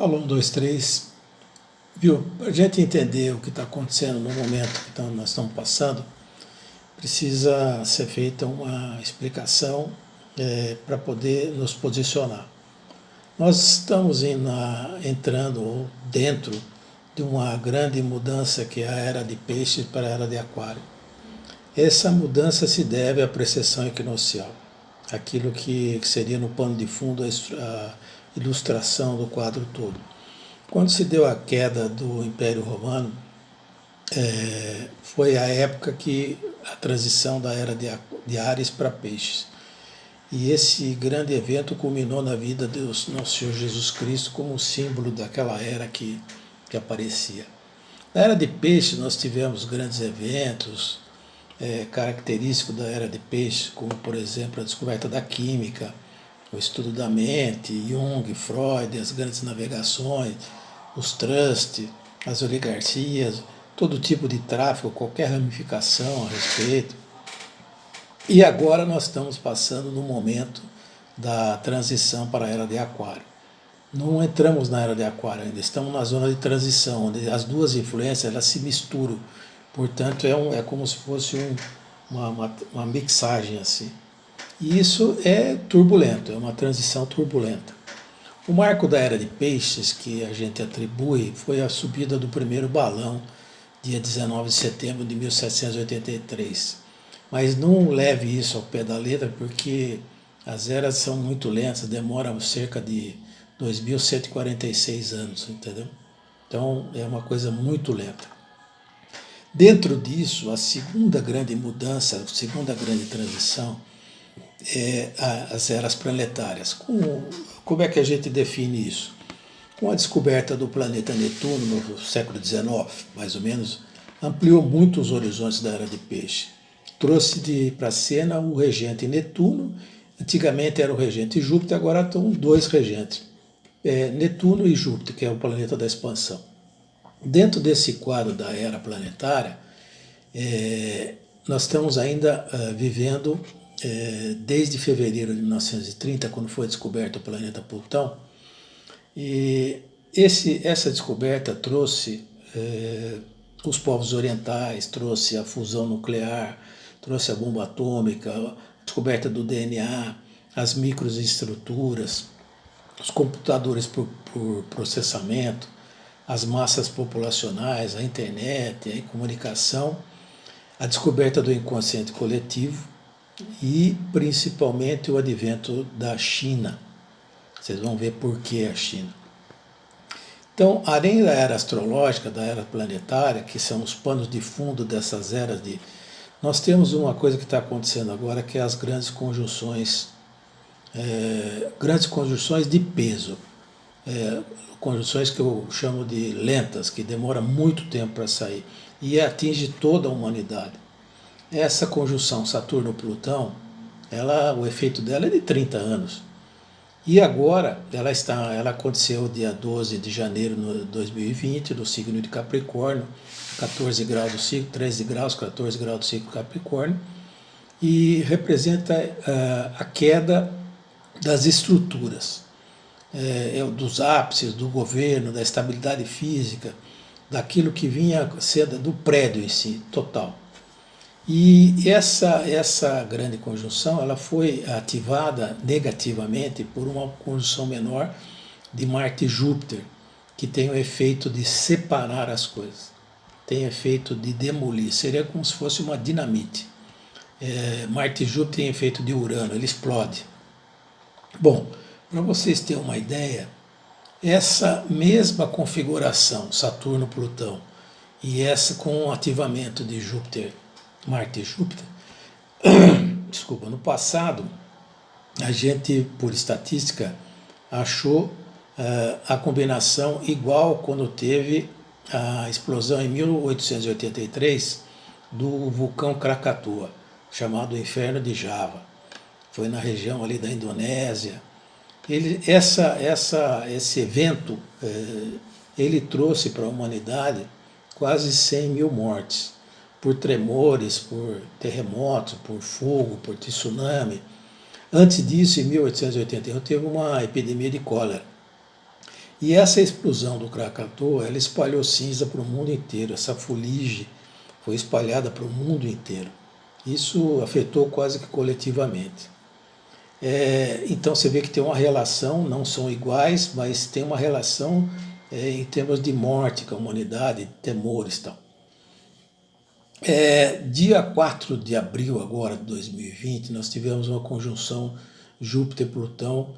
Alô, um, dois, três. Viu? Para a gente entender o que está acontecendo no momento que nós estamos passando, precisa ser feita uma explicação para poder nos posicionar. Nós estamos entrando dentro de uma grande mudança que é a era de peixes para a era de aquário. Essa mudança se deve à precessão equinocial, aquilo que seria no pano de fundo a ilustração do quadro todo. Quando se deu a queda do Império Romano, foi a época que a transição da era de Áries para Peixes. E esse grande evento culminou na vida do nosso Senhor Jesus Cristo como símbolo daquela era que aparecia. Na era de Peixes nós tivemos grandes eventos característicos da era de Peixes, como por exemplo a descoberta da química, o estudo da mente, Jung, Freud, as grandes navegações, os trusts, as oligarquias, todo tipo de tráfico, qualquer ramificação a respeito. E agora nós estamos passando no momento da transição para a era de aquário. Não entramos na era de aquário ainda, estamos na zona de transição, onde as duas influências elas se misturam. Portanto, é como se fosse uma mixagem assim. E isso é turbulento, é uma transição turbulenta. O marco da era de peixes que a gente atribui foi a subida do primeiro balão, dia 19 de setembro de 1783. Mas não leve isso ao pé da letra, porque as eras são muito lentas, demoram cerca de 2.146 anos, entendeu? Então é uma coisa muito lenta. Dentro disso, a segunda grande mudança, a segunda grande transição é as eras planetárias. Como é que a gente define isso? Com a descoberta do planeta Netuno no século XIX, mais ou menos, ampliou muito os horizontes da era de peixe. Trouxe para a cena o regente Netuno, antigamente era o regente Júpiter, agora estão dois regentes, Netuno e Júpiter, que é o planeta da expansão. Dentro desse quadro da era planetária, nós estamos ainda vivendo, desde fevereiro de 1930, quando foi descoberto o planeta Plutão, e essa descoberta trouxe os povos orientais, trouxe a fusão nuclear, trouxe a bomba atômica, a descoberta do DNA, as microestruturas, os computadores por processamento, as massas populacionais, a internet, a comunicação, a descoberta do inconsciente coletivo e principalmente o advento da China. Vocês vão ver por que a China. Então, além da era astrológica, da era planetária, que são os panos de fundo dessas eras, nós temos uma coisa que está acontecendo agora, que é as grandes conjunções de peso. Conjunções que eu chamo de lentas, que demora muito tempo para sair e atinge toda a humanidade. Essa conjunção Saturno-Plutão, o efeito dela é de 30 anos. E agora ela aconteceu dia 12 de janeiro de 2020, no signo de Capricórnio, 14 graus do signo, 13 graus, 14 graus do signo de Capricórnio, e representa a queda das estruturas, dos ápices do governo, da estabilidade física, daquilo que vinha sendo do prédio em si, total. E essa grande conjunção ela foi ativada negativamente por uma conjunção menor de Marte e Júpiter, que tem o efeito de separar as coisas, tem o efeito de demolir, seria como se fosse uma dinamite. Marte e Júpiter tem efeito de Urano, ele explode. Bom, para vocês terem uma ideia, essa mesma configuração, Saturno-Plutão, e essa com o ativamento de Júpiter, Marte e Júpiter, desculpa, no passado, a gente, por estatística, achou a combinação igual quando teve a explosão em 1883 do vulcão Krakatoa, chamado Inferno de Java. Foi na região ali da Indonésia. Esse evento, ele trouxe para a humanidade quase 100 mil mortes, por tremores, por terremotos, por fogo, por tsunami. Antes disso, em 1881, teve uma epidemia de cólera. E essa explosão do Krakatoa, ela espalhou cinza para o mundo inteiro. Essa fuligem foi espalhada para o mundo inteiro. Isso afetou quase que coletivamente. Então você vê que tem uma relação, não são iguais, mas tem uma relação em termos de morte com a humanidade, temores e tal. Dia 4 de abril agora de 2020, nós tivemos uma conjunção Júpiter-Plutão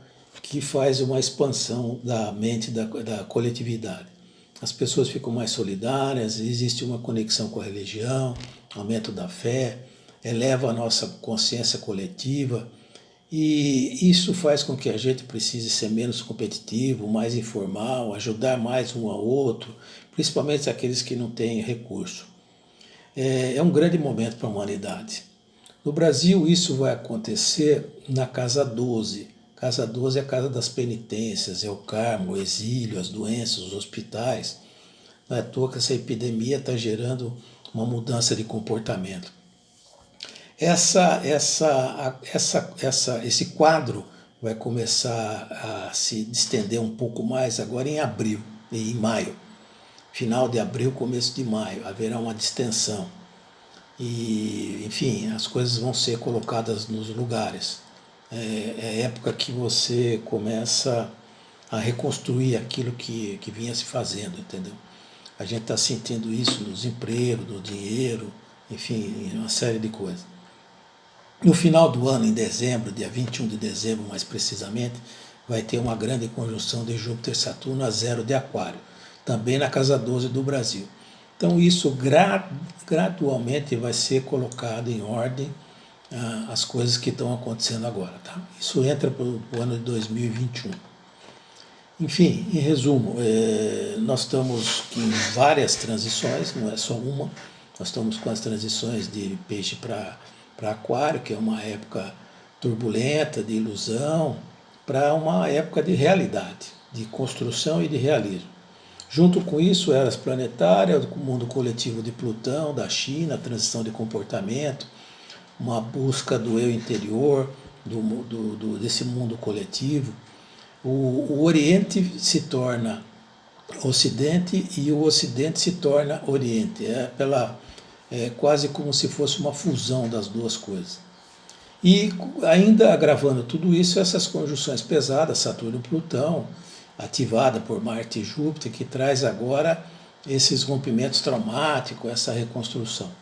que faz uma expansão da mente da coletividade. As pessoas ficam mais solidárias, existe uma conexão com a religião, aumento da fé, eleva a nossa consciência coletiva, e isso faz com que a gente precise ser menos competitivo, mais informal, ajudar mais um ao outro, principalmente aqueles que não têm recurso. É um grande momento para a humanidade. No Brasil, isso vai acontecer na Casa 12. Casa 12 é a casa das penitências, é o karma, o exílio, as doenças, os hospitais. Não é à toa que essa epidemia está gerando uma mudança de comportamento. Esse quadro vai começar a se estender um pouco mais agora em abril e em maio. Final de abril, começo de maio, haverá uma distensão. E, enfim, as coisas vão ser colocadas nos lugares. É a época que você começa a reconstruir aquilo que vinha se fazendo, entendeu? A gente está sentindo isso nos empregos, no dinheiro, enfim, uma série de coisas. No final do ano, em dezembro, dia 21 de dezembro mais precisamente, vai ter uma grande conjunção de Júpiter-Saturno a 0 de Aquário, também na casa 12 do Brasil. Então isso gradualmente vai ser colocado em ordem as coisas que estão acontecendo agora. Tá? Isso entra para o ano de 2021. Enfim, em resumo, nós estamos em várias transições, não é só uma. Nós estamos com as transições de peixe para aquário, que é uma época turbulenta, de ilusão, para uma época de realidade, de construção e de realismo. Junto com isso, eras planetárias, o mundo coletivo de Plutão, da China, a transição de comportamento, uma busca do eu interior, desse mundo coletivo. O Oriente se torna Ocidente e o Ocidente se torna Oriente. É quase como se fosse uma fusão das duas coisas. E ainda agravando tudo isso, essas conjunções pesadas, Saturno e Plutão, ativada por Marte e Júpiter, que traz agora esses rompimentos traumáticos, essa reconstrução.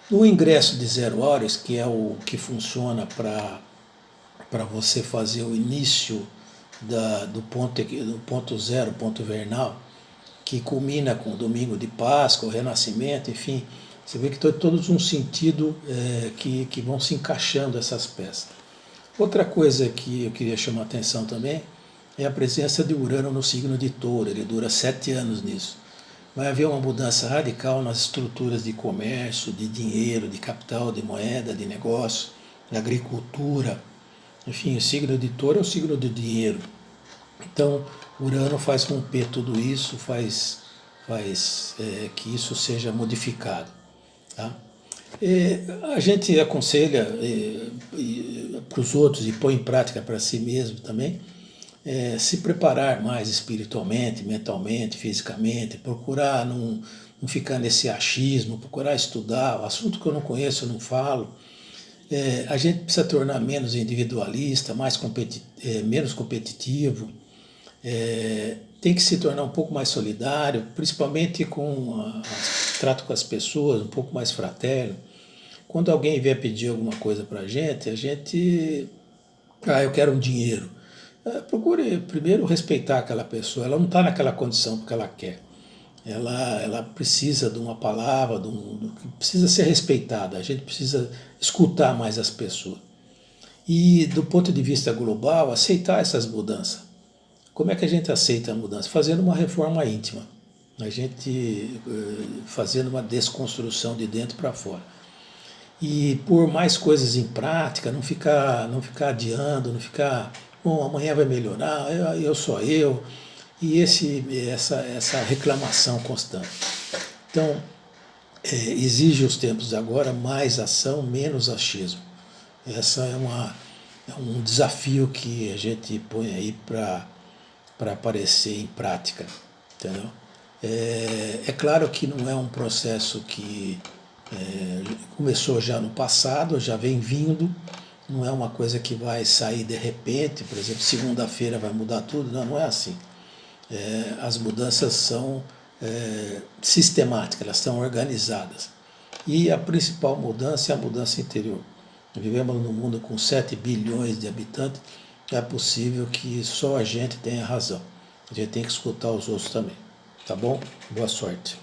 No ingresso de 0 horas, que é o que funciona para você fazer o início do ponto zero, ponto vernal, que culmina com o domingo de Páscoa, o Renascimento, enfim, você vê que tem todos um sentido que vão se encaixando essas peças. Outra coisa que eu queria chamar a atenção também é a presença de Urano no signo de Touro, ele dura 7 anos nisso. Vai haver uma mudança radical nas estruturas de comércio, de dinheiro, de capital, de moeda, de negócio, de agricultura. Enfim, o signo de Touro é o signo do dinheiro. Então, Urano faz romper tudo isso, faz que isso seja modificado. Tá? A gente aconselha para os outros e põe em prática para si mesmo também, se preparar mais espiritualmente, mentalmente, fisicamente, procurar não ficar nesse achismo, procurar estudar. O assunto que eu não conheço eu não falo. A gente precisa tornar menos individualista, menos competitivo, tem que se tornar um pouco mais solidário, principalmente com trato com as pessoas, um pouco mais fraterno. Quando alguém vier pedir alguma coisa para a gente, eu quero um dinheiro. Procure primeiro respeitar aquela pessoa, ela não está naquela condição porque ela quer. Ela precisa de uma palavra, precisa ser respeitada, a gente precisa escutar mais as pessoas. E do ponto de vista global, aceitar essas mudanças. Como é que a gente aceita a mudança? Fazendo uma reforma íntima, a gente fazendo uma desconstrução de dentro para fora. E pôr mais coisas em prática, não ficar adiando, não ficar, bom, amanhã vai melhorar, eu sou eu, e essa reclamação constante. Então, exige os tempos agora mais ação, menos achismo. Essa é um desafio que a gente põe aí para para aparecer em prática, entendeu? É claro que não é um processo que começou já no passado, já vem vindo, não é uma coisa que vai sair de repente, por exemplo, segunda-feira vai mudar tudo, não, não é assim. As mudanças são sistemáticas, elas estão organizadas. E a principal mudança é a mudança interior. Vivemos num mundo com 7 bilhões de habitantes, é possível que só a gente tenha razão. A gente tem que escutar os outros também. Tá bom? Boa sorte.